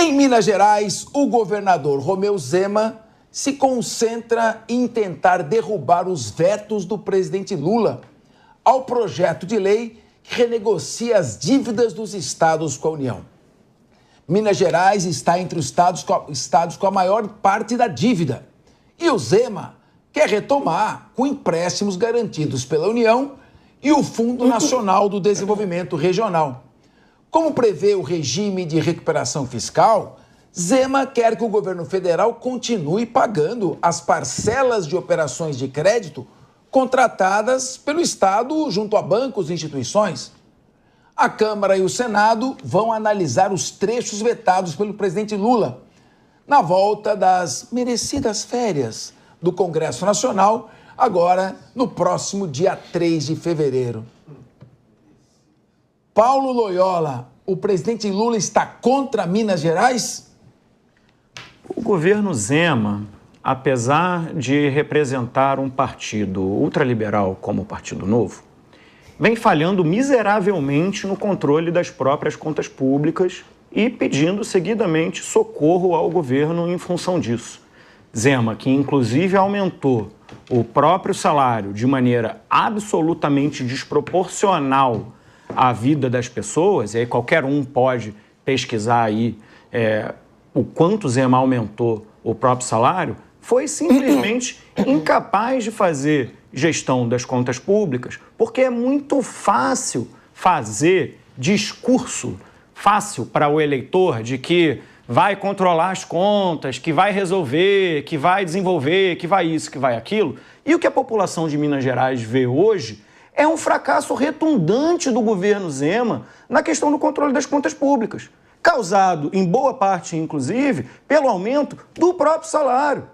Em Minas Gerais, o governador Romeu Zema se concentra em tentar derrubar os vetos do presidente Lula ao projeto de lei que renegocia as dívidas dos estados com a União. Minas Gerais está entre os estados com a maior parte da dívida. E o Zema quer retomar com empréstimos garantidos pela União e o Fundo Nacional do Desenvolvimento Regional. Como prevê o regime de recuperação fiscal, Zema quer que o governo federal continue pagando as parcelas de operações de crédito contratadas pelo Estado junto a bancos e instituições. A Câmara e o Senado vão analisar os trechos vetados pelo presidente Lula na volta das merecidas férias do Congresso Nacional, agora no próximo dia 3 de fevereiro. Paulo Loyola, o presidente Lula está contra Minas Gerais? O governo Zema, apesar de representar um partido ultraliberal como o Partido Novo, vem falhando miseravelmente no controle das próprias contas públicas e pedindo seguidamente socorro ao governo em função disso. Zema, que inclusive aumentou o próprio salário de maneira absolutamente desproporcional à vida das pessoas, e aí qualquer um pode pesquisar aí o quanto Zema aumentou o próprio salário, foi simplesmente incapaz de fazer gestão das contas públicas, porque é muito fácil fazer discurso fácil para o eleitor de que vai controlar as contas, que vai resolver, que vai desenvolver, que vai isso, que vai aquilo. E o que a população de Minas Gerais vê hoje é um fracasso retundante do governo Zema na questão do controle das contas públicas, causado, em boa parte, inclusive, pelo aumento do próprio salário.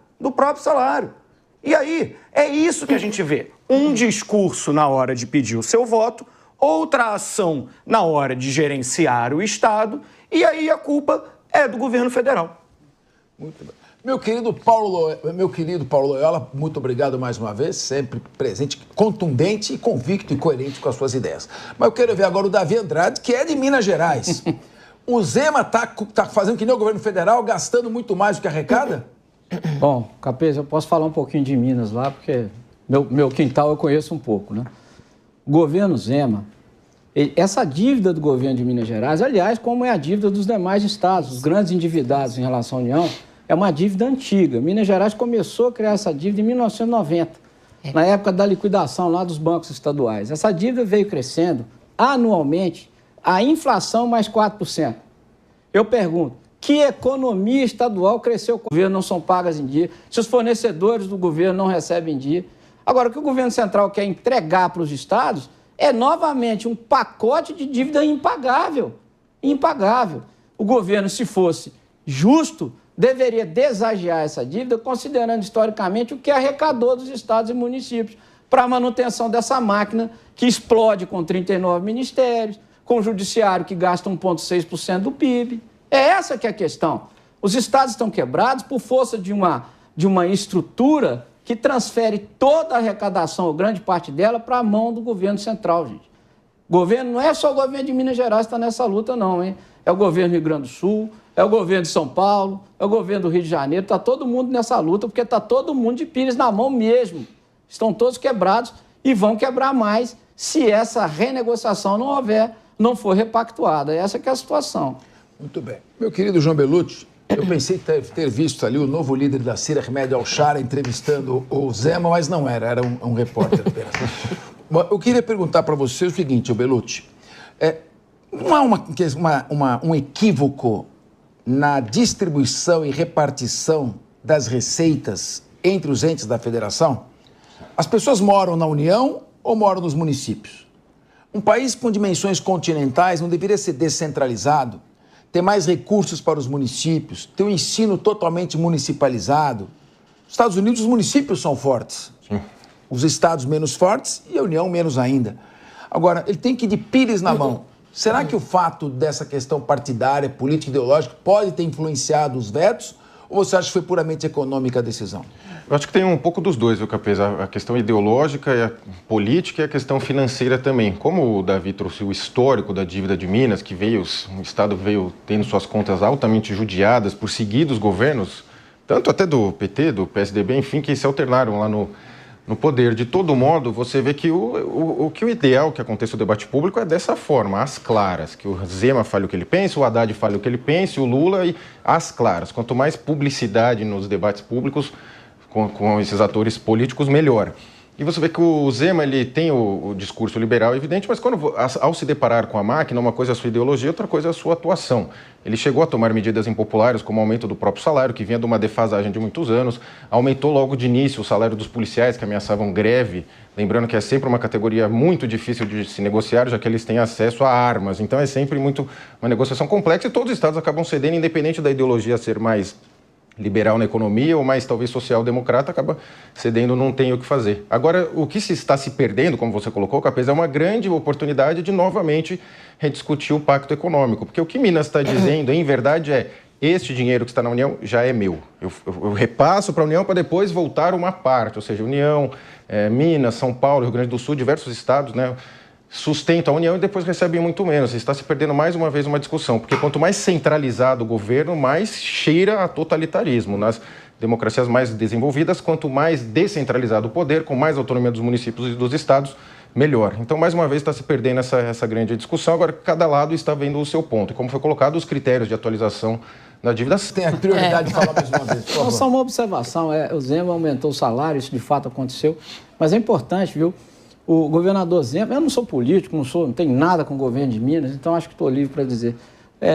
E aí, é isso que a gente vê. Um discurso na hora de pedir o seu voto, outra ação na hora de gerenciar o Estado, e aí a culpa é do governo federal. Muito bem. Meu querido Paulo Loyola, muito obrigado mais uma vez, sempre presente, contundente, convicto e coerente com as suas ideias. Mas eu quero ver agora o Davi Andrade, que é de Minas Gerais. O Zema tá fazendo que nem o governo federal, gastando muito mais do que arrecada? Bom, Capês, eu posso falar um pouquinho de Minas lá, porque meu quintal eu conheço um pouco, né? O governo Zema, essa dívida do governo de Minas Gerais, aliás, como é a dívida dos demais estados, os grandes endividados em relação à União, é uma dívida antiga. Minas Gerais começou a criar essa dívida em 1990, na época da liquidação lá dos bancos estaduais. Essa dívida veio crescendo anualmente, a inflação mais 4%. Eu pergunto, que economia estadual cresceu com o governo não são pagas em dia, se os fornecedores do governo não recebem em dia? Agora, o que o governo central quer entregar para os estados é novamente um pacote de dívida impagável. Impagável. O governo, se fosse justo, deveria desagiar essa dívida, considerando historicamente o que arrecadou dos estados e municípios para a manutenção dessa máquina que explode com 39 ministérios, com o judiciário que gasta 1,6% do PIB. É essa que é a questão. Os estados estão quebrados por força de uma estrutura que transfere toda a arrecadação, ou grande parte dela, para a mão do governo central, gente. Governo, não é só o governo de Minas Gerais que está nessa luta, não, hein? É o governo do Rio Grande do Sul, é o governo de São Paulo, é o governo do Rio de Janeiro, está todo mundo nessa luta, porque está todo mundo de pires na mão mesmo. Estão todos quebrados e vão quebrar mais se essa renegociação não for repactuada. Essa que é a situação. Muito bem. Meu querido João Belucci, eu pensei ter visto ali o novo líder da Síria, Ahmed Al-Shara, entrevistando o Zema, mas não era um repórter apenas. Eu queria perguntar para você o seguinte, Belucci, não há um equívoco na distribuição e repartição das receitas entre os entes da federação? As pessoas moram na União ou moram nos municípios? Um país com dimensões continentais não deveria ser descentralizado, ter mais recursos para os municípios, ter um ensino totalmente municipalizado? Nos Estados Unidos, os municípios são fortes. Sim. Os estados menos fortes e a União menos ainda. Agora, ele tem que ir de pires na mão. Será que o fato dessa questão partidária, política, ideológica, pode ter influenciado os vetos? ou você acha que foi puramente econômica a decisão? Eu acho que tem um pouco dos dois, viu, Capesa? A questão ideológica e a política e a questão financeira também. Como o Davi trouxe o histórico da dívida de Minas, que o Estado veio tendo suas contas altamente judiadas por seguidos governos, tanto até do PT, do PSDB, enfim, que se alternaram lá no poder. De todo modo, você vê que o ideal que aconteça o debate público é dessa forma, às claras, que o Zema fale o que ele pensa, o Haddad fale o que ele pensa, o Lula, e às claras. Quanto mais publicidade nos debates públicos com esses atores políticos, melhor. E você vê que o Zema ele tem o discurso liberal, evidente, mas ao se deparar com a máquina, uma coisa é a sua ideologia, outra coisa é a sua atuação. Ele chegou a tomar medidas impopulares, como o aumento do próprio salário, que vinha de uma defasagem de muitos anos, aumentou logo de início o salário dos policiais, que ameaçavam greve, lembrando que é sempre uma categoria muito difícil de se negociar, já que eles têm acesso a armas. Então é sempre uma negociação complexa e todos os estados acabam cedendo, independente da ideologia ser mais liberal na economia ou mais talvez social-democrata, acaba cedendo, não tem o que fazer. Agora, o que se está se perdendo, como você colocou, Capesa, é uma grande oportunidade de novamente rediscutir o pacto econômico, porque o que Minas está dizendo, em verdade, é este dinheiro que está na União já é meu. Eu repasso para a União para depois voltar uma parte, ou seja, União, Minas, São Paulo, Rio Grande do Sul, diversos estados, né, sustentam a União e depois recebem muito menos. Está se perdendo mais uma vez uma discussão, porque quanto mais centralizado o governo, mais cheira a totalitarismo. Nas democracias mais desenvolvidas, quanto mais descentralizado o poder, com mais autonomia dos municípios e dos estados, melhor. Então, mais uma vez, está se perdendo essa grande discussão. Agora, cada lado está vendo o seu ponto. E como foi colocado, os critérios de atualização da dívida... Tem a prioridade de falar mais uma vez, por favor. Só uma observação. O Zema aumentou o salário, isso de fato aconteceu. Mas é importante, viu? O governador Zema, eu não sou político, não tenho nada com o governo de Minas, então acho que estou livre para dizer.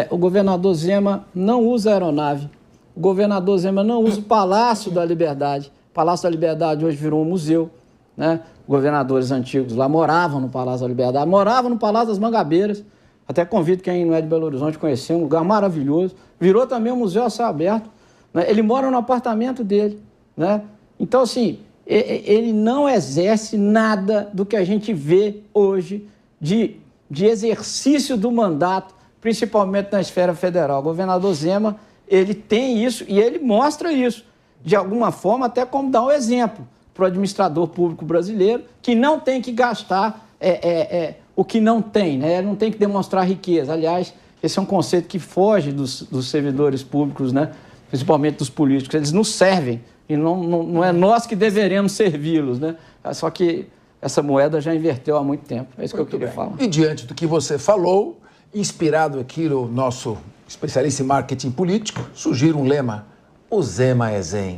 O governador Zema não usa aeronave, o governador Zema não usa o Palácio da Liberdade. O Palácio da Liberdade hoje virou um museu, né? Governadores antigos lá moravam no Palácio da Liberdade, moravam no Palácio das Mangabeiras. Até convido quem não é de Belo Horizonte a conhecer, um lugar maravilhoso. Virou também um museu a céu aberto, né? Ele mora no apartamento dele, né? Então, assim, ele não exerce nada do que a gente vê hoje de exercício do mandato, principalmente na esfera federal. O governador Zema, ele tem isso e ele mostra isso, de alguma forma, até como dar um exemplo para o administrador público brasileiro, que não tem que gastar o que não tem, né? Ele não tem que demonstrar riqueza. Aliás, esse é um conceito que foge dos servidores públicos, né? Principalmente dos políticos. Eles nos servem. E não é nós que deveremos servi-los, né? Só que essa moeda já inverteu há muito tempo. É isso que eu queria falar. E diante do que você falou, inspirado aqui no nosso especialista em marketing político, sugiro um lema: o Zema é Zen.